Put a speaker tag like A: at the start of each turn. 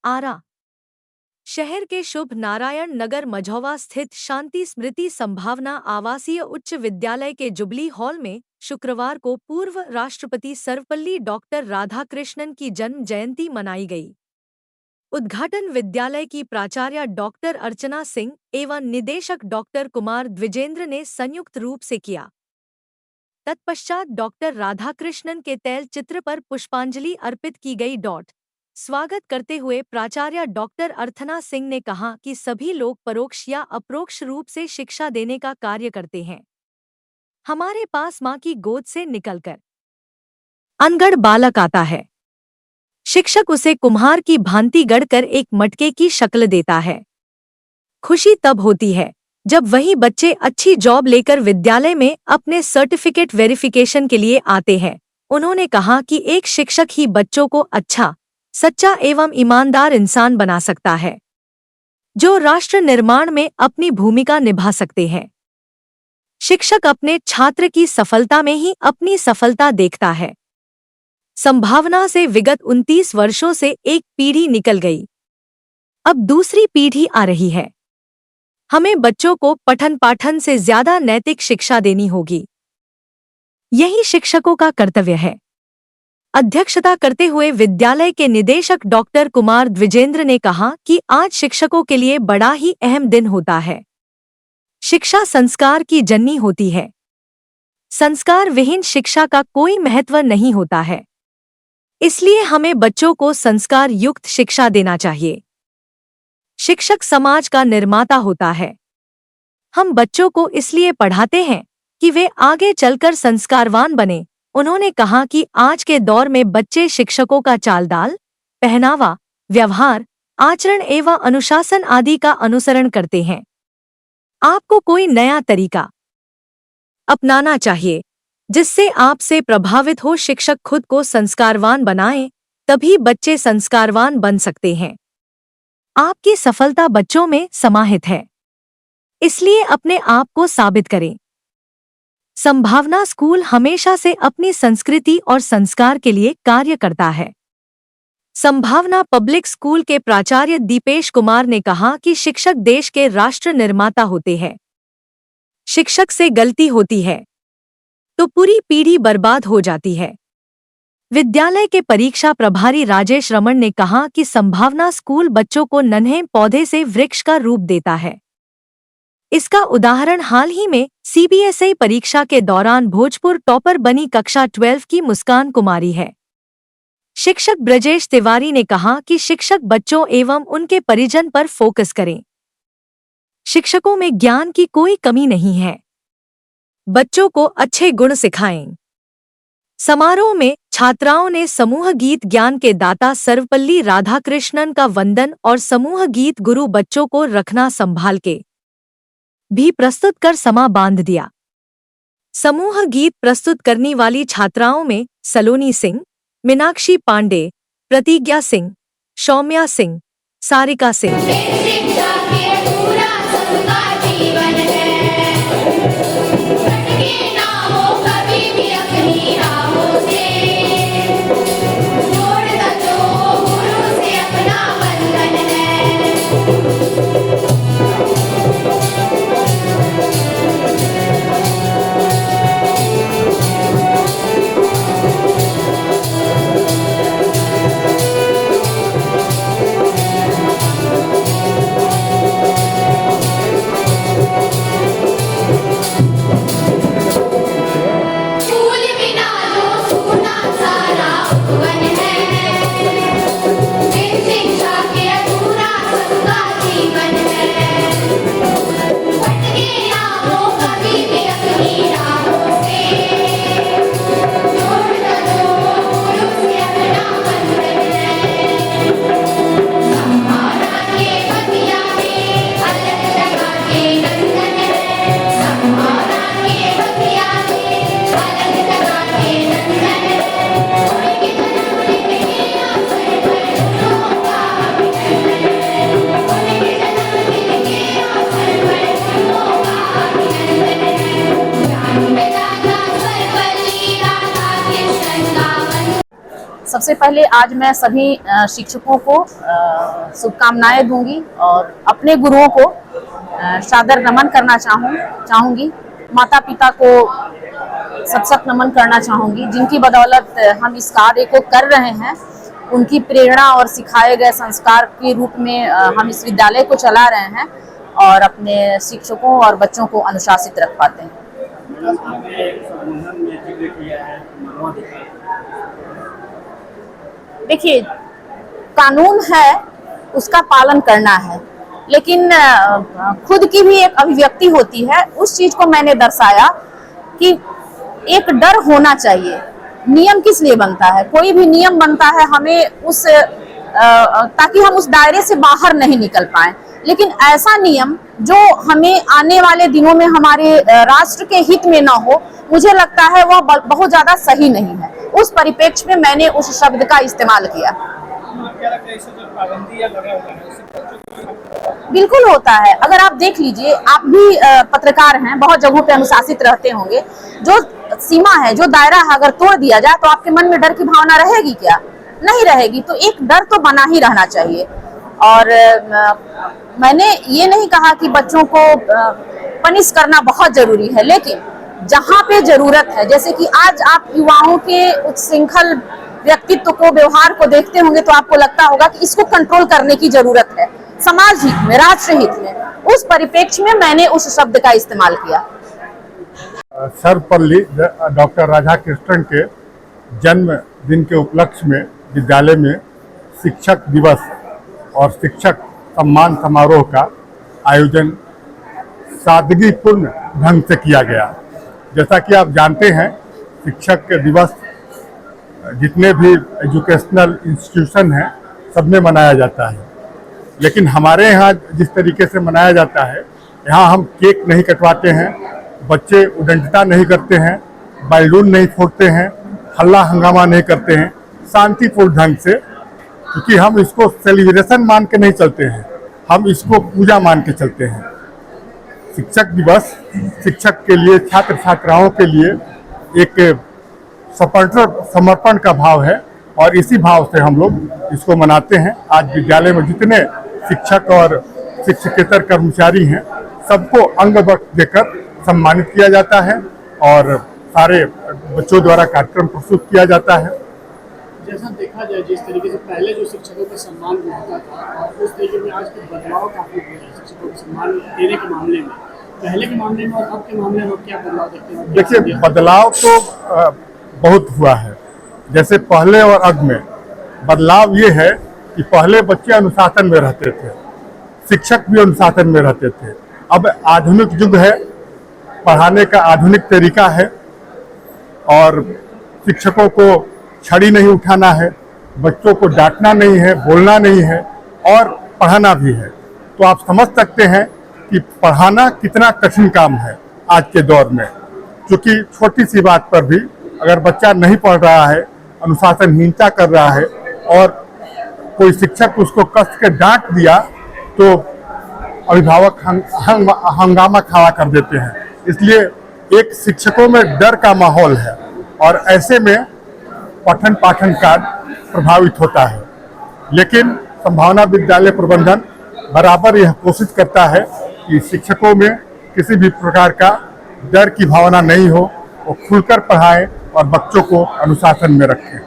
A: आरा शहर के शुभ नारायण नगर मझौवा स्थित शांति स्मृति संभावना आवासीय उच्च विद्यालय के जुबली हॉल में शुक्रवार को पूर्व राष्ट्रपति सर्वपल्ली डॉक्टर राधाकृष्णन की जन्म जयंती मनाई गई। उद्घाटन विद्यालय की प्राचार्य डॉक्टर अर्चना सिंह एवं निदेशक डॉक्टर कुमार द्विजेंद्र ने संयुक्त रूप से किया। तत्पश्चात डॉक्टर राधाकृष्णन के तैल चित्र पर पुष्पांजलि अर्पित की गई। स्वागत करते हुए प्राचार्य डॉक्टर अर्चना सिंह ने कहा कि सभी लोग परोक्ष या अप्रोक्ष रूप से शिक्षा देने का कार्य करते हैं। हमारे पास माँ की गोद से निकलकर अनगढ़ बालक आता है, शिक्षक उसे कुम्हार की भांति गढ़कर एक मटके की शक्ल देता है। खुशी तब होती है जब वही बच्चे अच्छी जॉब लेकर विद्यालय में अपने सर्टिफिकेट वेरिफिकेशन के लिए आते हैं। उन्होंने कहा कि एक शिक्षक ही बच्चों को अच्छा, सच्चा एवं ईमानदार इंसान बना सकता है, जो राष्ट्र निर्माण में अपनी भूमिका निभा सकते हैं। शिक्षक अपने छात्र की सफलता में ही अपनी सफलता देखता है। संभावना से विगत 29 वर्षों से एक पीढ़ी निकल गई, अब दूसरी पीढ़ी आ रही है। हमें बच्चों को पठन पाठन से ज्यादा नैतिक शिक्षा देनी होगी। यही शिक्षकों का कर्तव्य है। अध्यक्षता करते हुए विद्यालय के निदेशक डॉक्टर कुमार द्विजेंद्र ने कहा कि आज शिक्षकों के लिए बड़ा ही अहम दिन होता है। शिक्षा संस्कार की जननी होती है। संस्कार विहीन शिक्षा का कोई महत्व नहीं होता है। इसलिए हमें बच्चों को संस्कार युक्त शिक्षा देना चाहिए। शिक्षक समाज का निर्माता होता है। हम बच्चों को इसलिए पढ़ाते हैं कि वे आगे चलकर संस्कारवान बने। उन्होंने कहा कि आज के दौर में बच्चे शिक्षकों का चालडाल, पहनावा, व्यवहार, आचरण एवं अनुशासन आदि का अनुसरण करते हैं। आपको कोई नया तरीका अपनाना चाहिए जिससे आपसे प्रभावित हो शिक्षक खुद को संस्कारवान बनाएं, तभी बच्चे संस्कारवान बन सकते हैं। आपकी सफलता बच्चों में समाहित है, इसलिए अपने आप को साबित करें। संभावना स्कूल हमेशा से अपनी संस्कृति और संस्कार के लिए कार्य करता है। संभावना पब्लिक स्कूल के प्राचार्य दीपेश कुमार ने कहा कि शिक्षक देश के राष्ट्र निर्माता होते हैं। शिक्षक से गलती होती है तो पूरी पीढ़ी बर्बाद हो जाती है। विद्यालय के परीक्षा प्रभारी राजेश रमन ने कहा कि संभावना स्कूल बच्चों को नन्हे पौधे से वृक्ष का रूप देता है। इसका उदाहरण हाल ही में सीबीएसई परीक्षा के दौरान भोजपुर टॉपर बनी कक्षा 12 की मुस्कान कुमारी है। शिक्षक ब्रजेश तिवारी ने कहा कि शिक्षक बच्चों एवं उनके परिजन पर फोकस करें। शिक्षकों में ज्ञान की कोई कमी नहीं है, बच्चों को अच्छे गुण सिखाएं। समारोह में छात्राओं ने समूह गीत ज्ञान के दाता सर्वपल्ली राधाकृष्णन का वंदन और समूह गीत गुरु बच्चों को रखना संभाल के भी प्रस्तुत कर समा बांध दिया। समूह गीत प्रस्तुत करने वाली छात्राओं में सलोनी सिंह, मीनाक्षी पांडे, प्रतिज्ञा सिंह, सौम्या सिंह, सारिका सिंह।
B: सबसे पहले आज मैं सभी शिक्षकों को शुभकामनाएं दूंगी और अपने गुरुओं को सादर नमन करना चाहूँगी। माता पिता को सत नमन करना चाहूँगी, जिनकी बदौलत हम इस कार्य को कर रहे हैं। उनकी प्रेरणा और सिखाए गए संस्कार के रूप में हम इस विद्यालय को चला रहे हैं और अपने शिक्षकों और बच्चों को अनुशासित रख पाते हैं। देखिए, कानून है, उसका पालन करना है, लेकिन खुद की भी एक अभिव्यक्ति होती है। उस चीज को मैंने दर्शाया कि एक डर होना चाहिए। नियम किस लिए बनता है? कोई भी नियम बनता है हमें उस ताकि हम उस दायरे से बाहर नहीं निकल पाए, लेकिन ऐसा नियम जो हमें आने वाले दिनों में हमारे राष्ट्र के हित में ना हो, मुझे लगता है वह बहुत ज्यादा सही नहीं है। उस परिप्रेक्ष्य में मैंने उस शब्द का इस्तेमाल किया। बिल्कुल होता है। अगर आप देख लीजिए, आप भी पत्रकार हैं, बहुत जगहों पे अनुशासित रहते होंगे। जो सीमा है, जो दायरा है, अगर तोड़ दिया जाए तो आपके मन में डर की भावना रहेगी क्या? नहीं रहेगी। तो एक डर तो बना ही रहना चाहिए। और मैंने ये नहीं कहा कि बच्चों को पनिश करना बहुत जरूरी है, लेकिन जहाँ पे जरूरत है, जैसे कि आज आप युवाओं के उच्छृंखल व्यक्तित्व को, व्यवहार को देखते होंगे तो आपको लगता होगा कि इसको कंट्रोल करने की जरूरत है, समाज हित में, राष्ट्र हित में। उस परिप्रेक्ष्य में मैंने उस शब्द का इस्तेमाल किया।
C: सर्वपल्ली डॉक्टर राधाकृष्णन के जन्म दिन के उपलक्ष्य में विद्यालय में शिक्षक दिवस और शिक्षक सम्मान समारोह का आयोजन सादगीपूर्ण ढंग से किया गया। जैसा कि आप जानते हैं, शिक्षक दिवस जितने भी एजुकेशनल इंस्टीट्यूशन हैं सब में मनाया जाता है, लेकिन हमारे यहाँ जिस तरीके से मनाया जाता है, यहाँ हम केक नहीं कटवाते हैं, बच्चे उद्दंडता नहीं करते हैं, बैलून नहीं फोड़ते हैं, हल्ला हंगामा नहीं करते हैं, शांतिपूर्ण ढंग से, क्योंकि हम इसको सेलिब्रेशन मान के नहीं चलते हैं, हम इसको पूजा मान के चलते हैं। शिक्षक दिवस शिक्षक के लिए, छात्र छात्राओं के लिए एक समर्पण का भाव है और इसी भाव से हम लोग इसको मनाते हैं। आज विद्यालय में जितने शिक्षक और शिक्षकेतर कर्मचारी हैं सबको अंग वस्त्र देकर सम्मानित किया जाता है और सारे बच्चों द्वारा कार्यक्रम प्रस्तुत किया जाता है।
D: जैसा देखा जाए, जिस तरीके से पहले जो शिक्षकों का सम्मान होता था और उस तरीके में आज के बदलाव काफी हुए हैं शिक्षकों को सम्मान देने के मामले में, पहले के मामले में और अब के मामले में क्या बदलाव देखते हैं?
C: देखिए, बदलाव तो बहुत हुआ है। जैसे पहले और अब में बदलाव ये है कि पहले बच्चे अनुशासन में रहते थे, शिक्षक भी अनुशासन में रहते थे। अब आधुनिक युग है, पढ़ाने का आधुनिक तरीका है और शिक्षकों को छड़ी नहीं उठाना है, बच्चों को डांटना नहीं है, बोलना नहीं है और पढ़ाना भी है। तो आप समझ सकते हैं कि पढ़ाना कितना कठिन काम है आज के दौर में, क्योंकि छोटी सी बात पर भी अगर बच्चा नहीं पढ़ रहा है, अनुशासनहीनता कर रहा है और कोई शिक्षक उसको कस के डांट दिया तो अभिभावक हंगामा खड़ा कर देते हैं। इसलिए एक शिक्षकों में डर का माहौल है और ऐसे में पठन पाठन कार्य प्रभावित होता है। लेकिन संभावना विद्यालय प्रबंधन बराबर यह कोशिश करता है कि शिक्षकों में किसी भी प्रकार का डर की भावना नहीं हो, वो खुलकर पढ़ाएं और बच्चों को अनुशासन में रखें।